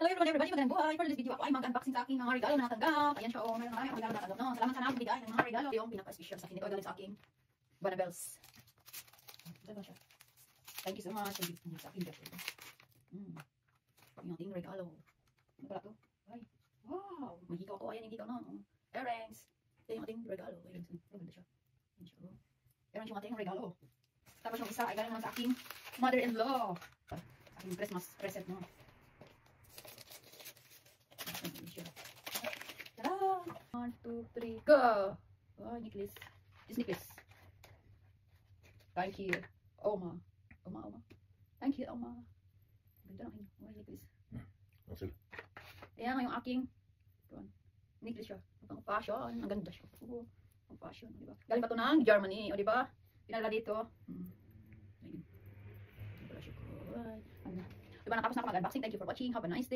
Hello everyone, magandang buhay. For this video ako ay mag-unboxing sa aking mga regalo na natanggap. Ayan siya, mayroon na akong regalo na natanggap. No? Salamat sa nagbigay ng mga regalo. Yung pinaka-special sa akin. Ito galing sa aking Bonabels. Ito siya. Thank you so much. Thank you sa aking gift. Yung ating regalo. Ano pala ito? Ay, wow! May hikaw ako. Ayan yung hikaw na. Earrings. Ito yung ating regalo. Earrings. Maganda siya. Ayan siya. Earrings yung ating regalo. Tapos yung isa ay galing naman sa aking mother-in-law. Aking Christmas present mo. Tada! 1, 2, 3, go! Oh, necklace. This necklace. Thank you, Oma. Oma. Thank you, Oma. Ganda ng aking necklace. Ayan yung aking necklace siya. Ang fashion. Ang ganda siya. Ang fashion, di ba? Galing pa ito ng Germany, o di ba? Pinala dito. Diba natapos na ako mag-unboxing. Thank you for watching. Have a nice day.